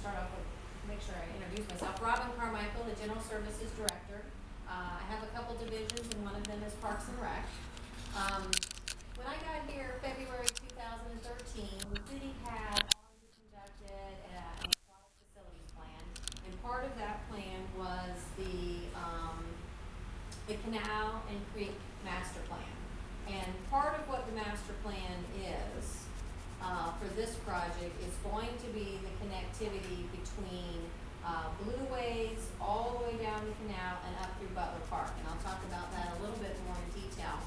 start off with, make sure I introduce myself. Robin Carmichael, the General Services Director. I have a couple divisions, and one of them is Parks and Rec. When I got here February 2013, the city had already conducted an aquatic facilities plan, and part of that plan was the canal and creek master plan. And part of what the master plan is for this project is going to be the connectivity between Blueways all the way down the canal and up through Butler Park. And I'll talk about that a little bit more in detail.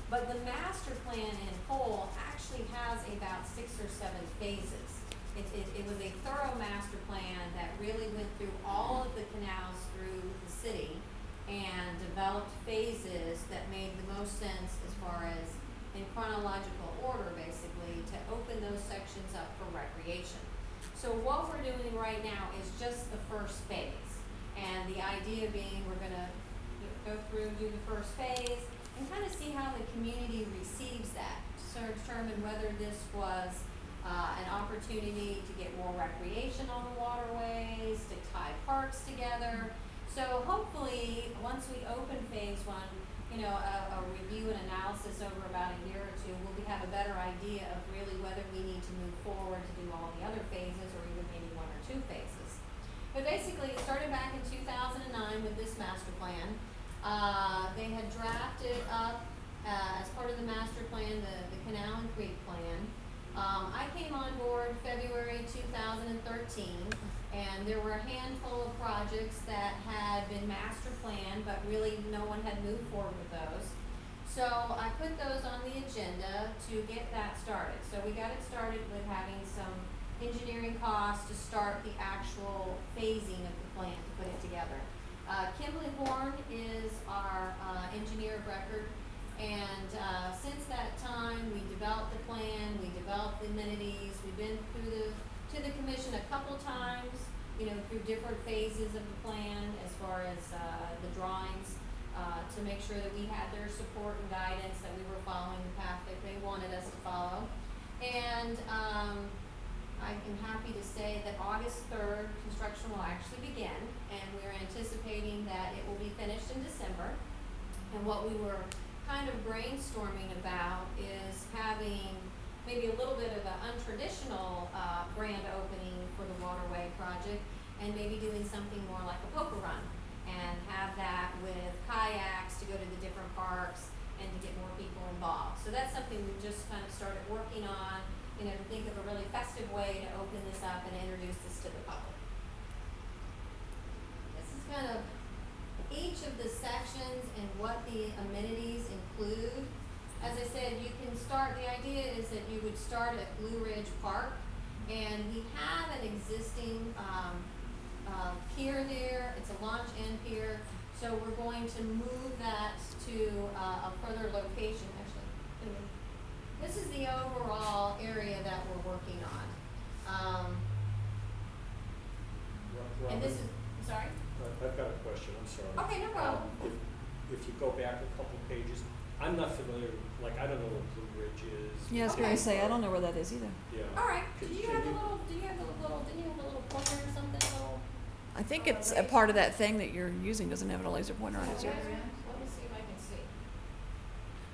But the master plan in whole actually has about 6 or 7 phases. It was a thorough master plan that really went through all of the canals through the city and developed phases that made the most sense as far as in chronological order, basically, to open those sections up for recreation. So what we're doing right now is just the first phase. And the idea being we're going to go through, do the first phase, and kind of see how the community receives that to sort of determine whether this was an opportunity to get more recreation on the waterways, to tie parks together. So hopefully, once we open phase 1, a review and analysis over about a year or 2, we'll have a better idea of really whether we need to move forward to do all the other phases or even maybe 1 or 2 phases. But basically, it started back in 2009 with this master plan. They had drafted up, as part of the master plan, the Canal and Creek plan. I came on board February 2013, and there were a handful of projects that had been master planned, but really no one had moved forward with those. So I put those on the agenda to get that started. So we got it started with having some engineering costs to start the actual phasing of the plan, to put it together. Kimberly Horn is our engineer of record, and since that time we developed the plan, we developed the amenities, we've been through to the commission a couple times, through different phases of the plan as far as the drawings, to make sure that we had their support and guidance, that we were following the path that they wanted us to follow. And I'm happy to say that August 3rd, construction will actually begin, and we're anticipating that it will be finished in December. And what we were kind of brainstorming about is having maybe a little bit of an untraditional grand opening for the waterway project, and maybe doing something more like a poker run, and have that with kayaks to go to the different parks and to get more people involved. So that's something we just kind of started working on, to think of a really festive way to open this up and introduce this to the public. This is kind of each of the sections and what the amenities include. As I said, you can start, the idea is that you would start at Blue Ridge Park, and we have an existing pier there. It's a launch and pier, so we're going to move that to a further location. Actually, this is the overall area that we're working on. And this is, sorry? I've got a question, I'm sorry. Okay, no problem. If you go back a couple pages, I'm not familiar, I don't know what Blue Ridge is. Yeah, I was going to say, I don't know where that is either. Yeah. All right. Didn't you have the little pointer or something? I think it's a part of that thing that you're using. Doesn't have a laser pointer on it, too. Let me see if I can see.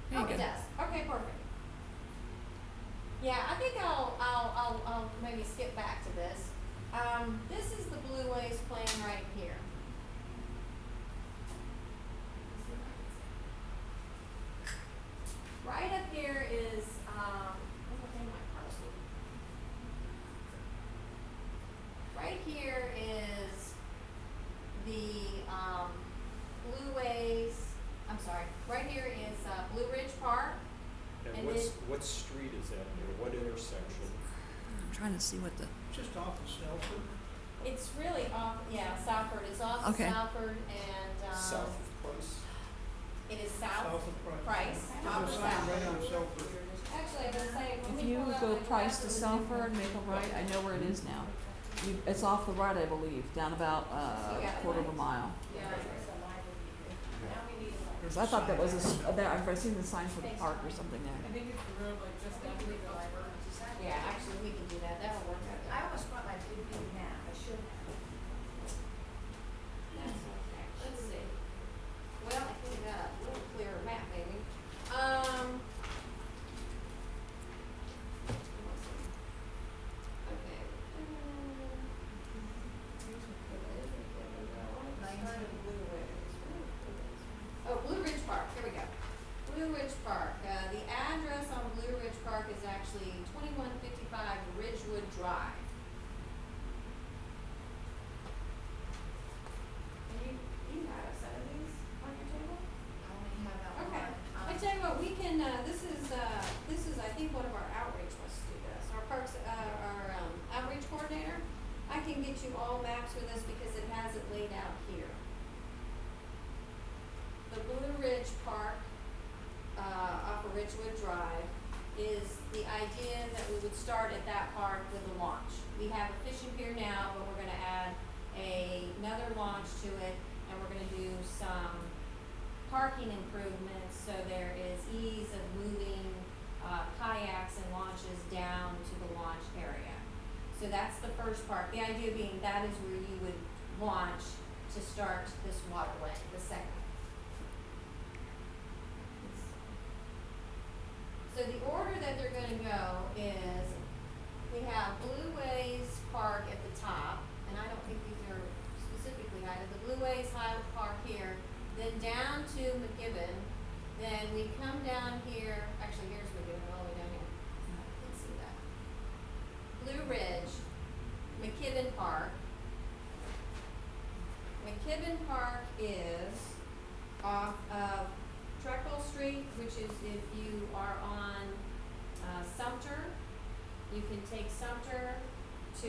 There you It go. does. Okay, perfect. Yeah, I think I'll maybe skip back to this. This is the Blueways plan right here. Right up here is, right here is the Blueways. I'm sorry. Right here is Blue Ridge Park. And what street is that near? What intersection? I'm trying to see what the... Just off of Salford. It's really off, Salford. It's off of Okay. Salford and South of Price? it is south South of Price. Price. Top of There's a sign right on Salford. Salford. Actually, I'm gonna say when If we you pull up go the Price to grass, Salford, make a right, I know where it is now. It's off the right, I believe, down about a quarter of a mile. Yeah. There's So I a thought that sign was right there. I've seen the sign for the park or something I there. think it's the road like just after the library. Yeah, actually, we can do that. That'll work out. I almost brought my big map. I should Ridgewood Drive. And you have a set of these on your table? I only have that one. Okay, I tell you what, we can, this is I think one of our outreach wants to do this, our parks, our outreach coordinator. I can get you all maps for this because it has it laid out here. The Blue Ridge Park, off of Ridgewood Drive, is the idea that we would start at that park with a launch. We have a fishing pier now, but we're gonna add another launch to it, and we're gonna do some parking improvements, so there is ease of moving kayaks and launches down to the launch area. So that's the first part. The idea being that is where you would launch to start this waterway, the second. So the order that they're gonna go is, we have Blueways Park at the top, and I don't think these are specifically highlighted, the Blueways Park here, then down to McKibben, then we come down here, actually here's McKibben, all the way down here, you can see that. Blue Ridge, McKibben Park. McKibben Park is off of Treckle Street, which is if you are on Sumter, you can take Sumter to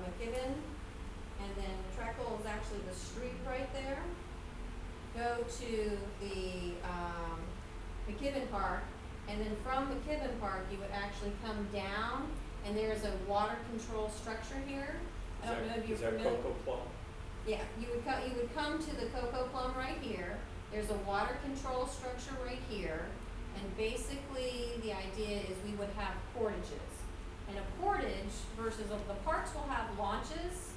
McKibben, and then Treckle is actually the street right there. Go to the McKibben Park, and then from McKibben Park, you would actually come down, and there's a water control structure here. I don't know if you're familiar. Is that Coco Plum? Yeah, you would come to the Coco Plum right here. There's a water control structure right here, and basically the idea is we would have portages. And a portage versus the parks will have launches,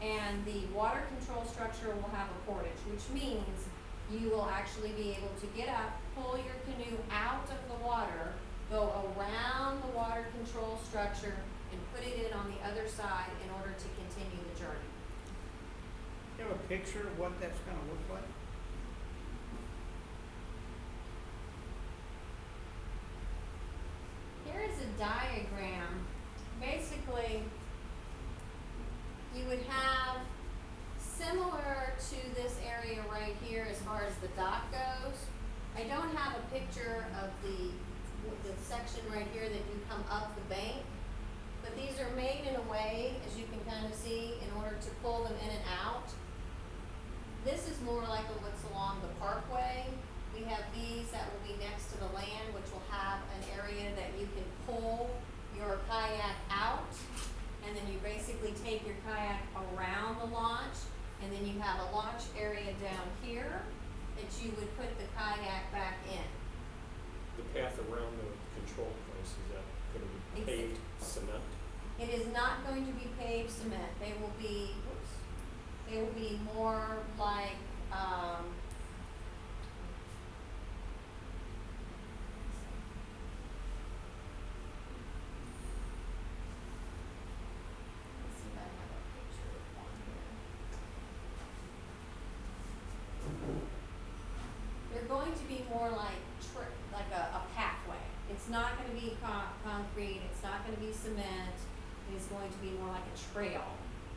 and the water control structure will have a portage, which means you will actually be able to get up, pull your canoe out of the water, go around the water control structure, and put it in on the other side in order to continue the journey. Do you have a picture of what that's gonna look like? Here is a diagram. Basically, you would have similar to this area right here as far as the dock goes. I don't have a picture of the section right here that you come up the bank, but these are made in a way, as you can kind of see, in order to pull them in and out. This is more like what's along the parkway. We have these that will be next to the land, which will have an area that you can pull your kayak out, and then you basically take your kayak around the launch, and then you have a launch area down here that you would put the kayak back in. The path around the control post, is that gonna be paved cement? It is not going to be paved cement. They will be more like, let's see if I have a picture of one here. They're going to be more like a pathway. It's not gonna be concrete, it's not gonna be cement, it's going to be more like a trail,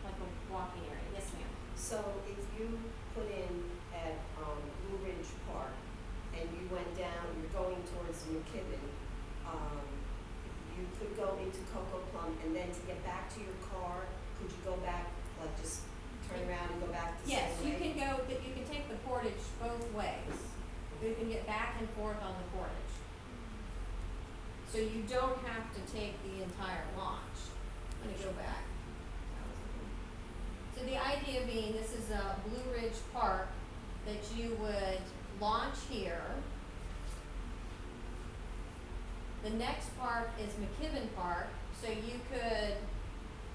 like a walking area. Yes, ma'am. So if you put in at Blue Ridge Park and you went down, you're going towards McKibben, you could go into Coco Plum, and then to get back to your car, could you go back, like just turn around and go back the Yes, same you way? can go, but you can take the portage both ways. You can get back and forth on the portage. So you don't have to take the entire launch. Let me go back. So the idea being, this is a Blue Ridge Park that you would launch here. The next park is McKibben Park, so you could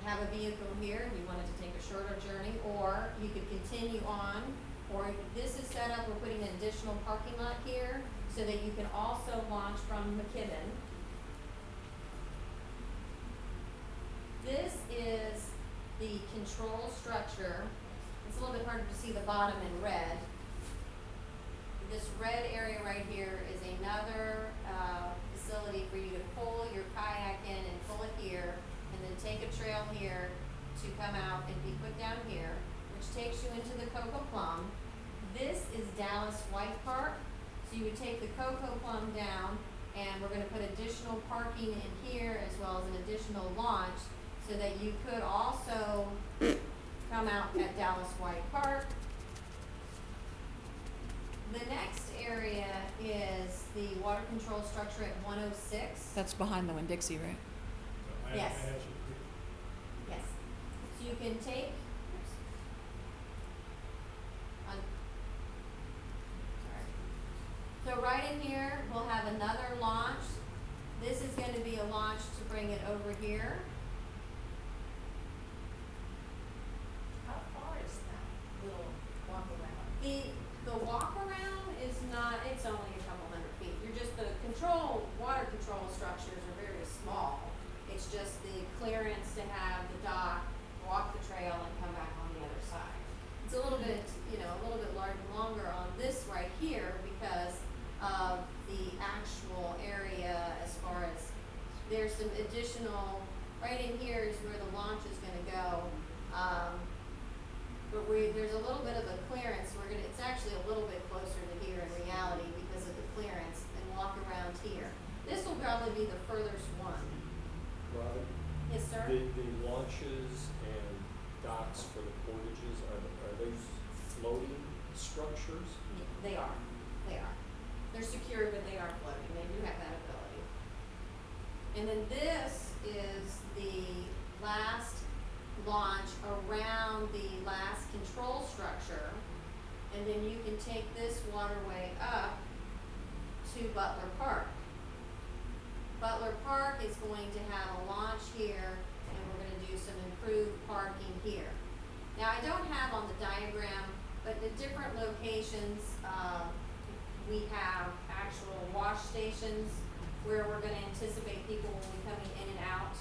have a vehicle here if you wanted to take a shorter journey, or you could continue on, or this is set up, we're putting an additional parking lot here so that you can also launch from McKibben. This is the control structure. It's a little bit harder to see the bottom in red. This red area right here is another facility for you to pull your kayak in and pull it here, trail here to come out and be put down here, which takes you into the Cocoa Plum. This is Dallas White Park, so you would take the Cocoa Plum down, and we're gonna put additional parking in here as well as an additional launch, so that you could also come out at Dallas White Park. The next area is the water control structure at 106. That's behind the Winn-Dixie, right? Yes. Yes. So you can take, sorry. So right in here, we'll have another launch. This is gonna be a launch to bring it over here. How far is that little walk around? The walk around is not, it's only a couple hundred feet. You're just, the water control structures are very small. It's just the clearance to have the dock, walk the trail, and come back on the other side. It's a little bit, a little bit longer on this right here because of the actual area as far as, there's some additional, right in here is where the launch is gonna go. But there's a little bit of a clearance, it's actually a little bit closer to here in reality because of the clearance, and walk around here. This will probably be the furthest one. Robin, Yes, sir? the launches and docks for the portages, are those floating structures? They are. They're secure, but they are floating, they do have that ability. And then this is the last launch around the last control structure, and then you can take this waterway up to Butler Park. Butler Park is going to have a launch here, and we're gonna do some improved parking here. Now, I don't have on the diagram, but the different locations, we have actual wash stations where we're gonna anticipate people will be coming in and out.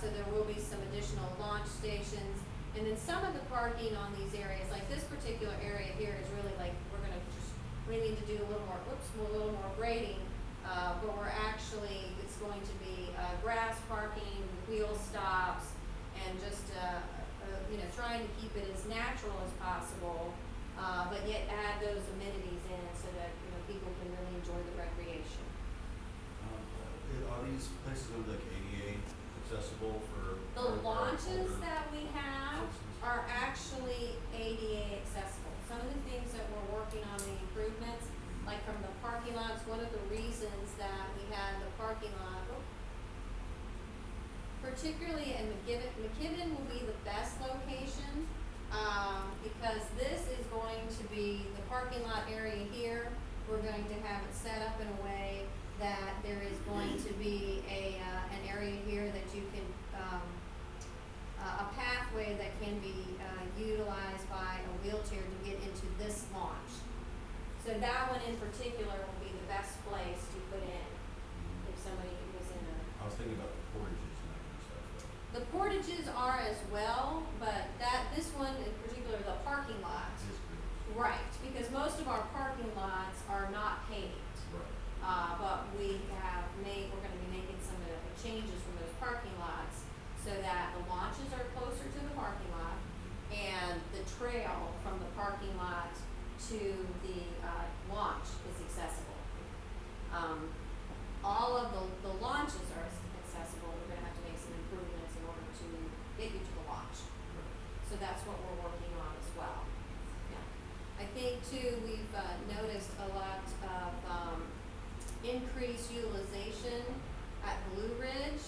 So there will be some additional launch stations. And then some of the parking on these areas, like this particular area here is really like, we need to do a little more grading. But it's going to be, grass parking, wheel stops, and just, trying to keep it as natural as possible, but yet add those amenities in so that, people can really enjoy the recreation. Are these places gonna be like ADA accessible for? The launches older that we have citizens? are actually ADA accessible. Some of the things that we're working on, the improvements, like from the parking lots, one of the reasons that we had the parking lot, particularly in McKibben will be the best location, because this is going to be the parking lot area here. We're going to have it set up in a way that there is going to be an area here that you can, a pathway that can be utilized by a wheelchair to get into this launch. So that one in particular will be the best place to put in if somebody was in a. I was thinking about the portages and that kind of stuff, though. The portages are as well, but this one in particular, the parking lot. It is good. Right, because most of our parking lots are not paved. Right. But we're gonna be making some changes from those parking lots so that the launches are closer to the parking lot and the trail from the parking lot to the, launch is accessible. All of the launches are accessible, we're gonna have to make some improvements in order to get you to the launch. So that's what we're working on as well. Yeah. I think too, we've, noticed a lot of, increased utilization at Blue Ridge.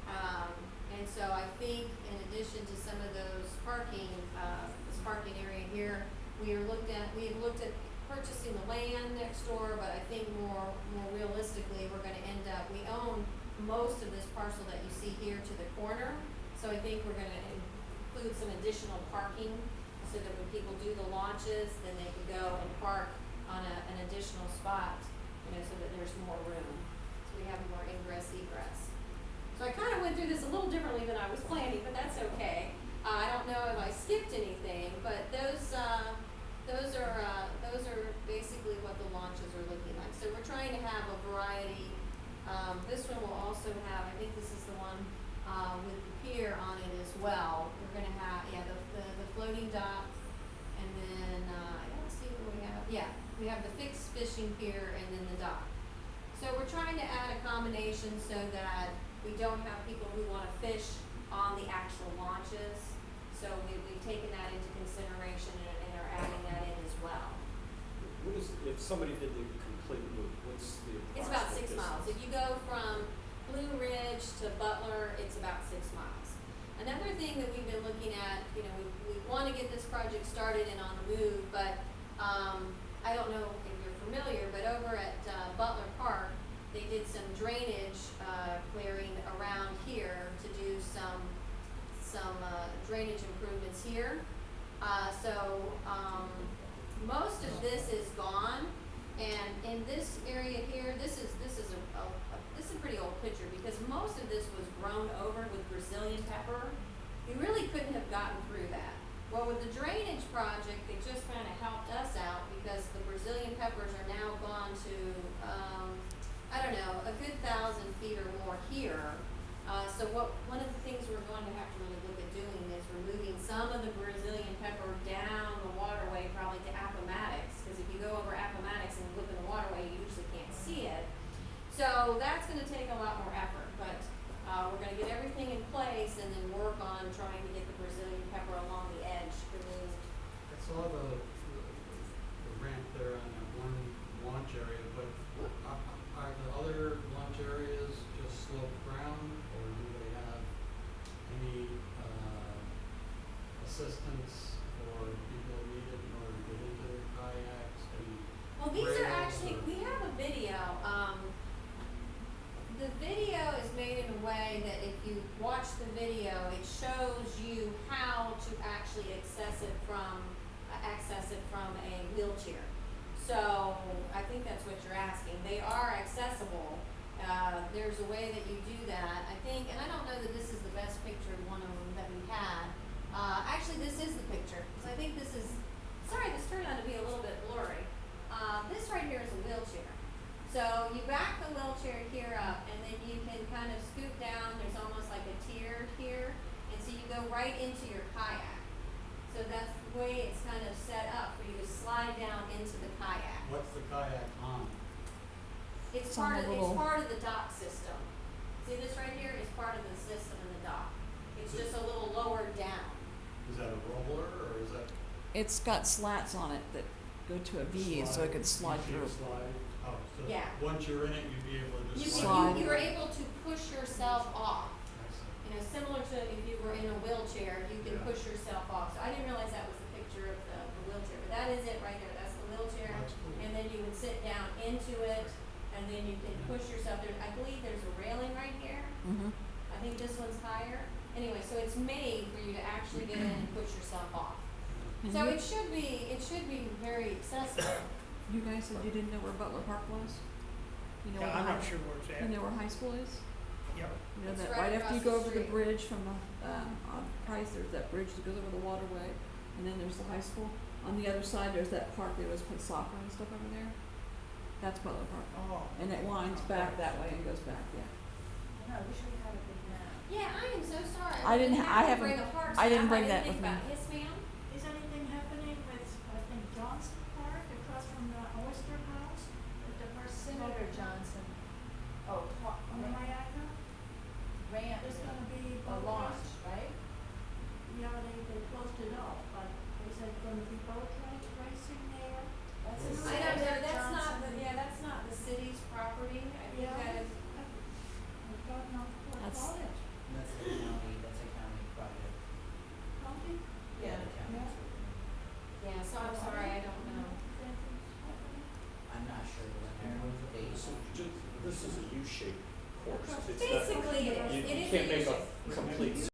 And so I think in addition to some of those this parking area here, we have looked at purchasing the land next door, but I think more realistically, we're gonna end up, we own most of this parcel that you see here to the corner. So I think we're gonna include some additional parking so that when people do the launches, then they can go and park on an additional spot, so that there's more room. So we have more ingress, egress. So I kind of went through this a little differently than I was planning, but that's okay. I don't know if I skipped anything, but those are basically what the launches are looking like. So we're trying to have a variety. This one will also have, I think this is the one, with the pier on it as well. We're gonna have, the floating dock, and then, I don't see what we have, we have the fixed fishing pier and then the dock. So we're trying to add a combination so that we don't have people who wanna fish on the actual launches. So we've taken that into consideration and are adding that in as well. What is, if somebody did the complete loop, what's the approximate It's about 6 distance? miles. If you go from Blue Ridge to Butler, it's about 6 miles. Another thing that we've been looking at, we wanna get this project started and on the move, but, I don't know if you're familiar, but over at, Butler Park, they did some drainage, clearing around here to do some drainage improvements here. Most of this is gone, and in this area here, this is a pretty old picture because most of this was grown over with Brazilian pepper. You really couldn't have gotten through that. Well, with the drainage project, it just kind of helped us out because the Brazilian peppers are now gone to, a good 1,000 feet or more here. One of the things we're going to have to really look at doing is removing some of the Brazilian pepper down the waterway, probably to Appomattox, because if you go over Appomattox and look in the waterway, you usually can't see it. So that's gonna take a lot more effort, but, we're gonna get everything in place and then work on trying to get the Brazilian pepper along the edge removed. I saw the ramp there on that one launch area, but are the other launch areas just sloped ground, or do they have any, assistance for people needed in order to get into their kayaks, any Well, these are rails actually, or- we have a video, the video is made in a way that if you watch the video, it shows you how to actually access it from a wheelchair. So, I think that's what you're asking. They are accessible. There's a way that you do that. I think, and I don't know that this is the best picture of one of them that we had. Actually, this is the picture. So I think this is, sorry, this turned out to be a little bit blurry. This right here is a wheelchair. So you back the wheelchair here up, and then you can kind of scoop down. There's almost like a tier here, and so you go right into your kayak. So that's the way it's kind of set up for you to slide down into the kayak. What's the kayak on? It's It's on part the of little- the dock system. See this right here is part of the system in the dock. It's just a little lower down. Is that a roller, or is that? It's got slats on it that go to a V, so it could slide You through. slide? Oh, so Yeah. once you're in it, you'd be able to You just Slide. can, you're able to push yourself off. I see. Similar to if you were in a wheelchair, you can Yeah. push yourself off. So I didn't realize that was the picture of the wheelchair, but that is it right there. That's the wheelchair. That's cool. And then you would sit down into it, and then you can push yourself. I believe there's a railing right here. Mm-hmm. I think this one's higher. Anyway, so it's made for you to actually get in and push yourself off. So it should be very accessible. You guys said you didn't know where Butler Park was? You know Yeah, where I'm the not high- sure where it's at. You know where high school is? Yep. You know It's that right right after you across go the over the street. bridge from the, on Price, there's that bridge that goes over the waterway, and then there's the high school. On the other side, there's that park they always play soccer and stuff over there. That's Butler Park. Oh. And it winds back that way and goes back, yeah. I wish we had a big map. Yeah, I am so sorry. I didn't ha- I have to haven't- bring a parks I didn't map. bring that think with me. about it. Yes, ma'am. Is anything happening with, I think, Johnson Park across from the Oyster House? With the first Senator Johnson. Oh, on the Niagara? ramp, There's gonna be a boat launch, race. right? Yeah, they closed it off, but they said gonna be boat racing there. That's a I I don't know, Senator that's not the city's property. I think Yeah. that is, I've gotten off what That's- call it, That's a county project. county? Yeah. The county's working on it. yeah, so I'm sorry, I don't know. I'm not sure when their date. So this is a U-shaped course. It's not, Basically, it is. you It is can't a make a U-shape. complete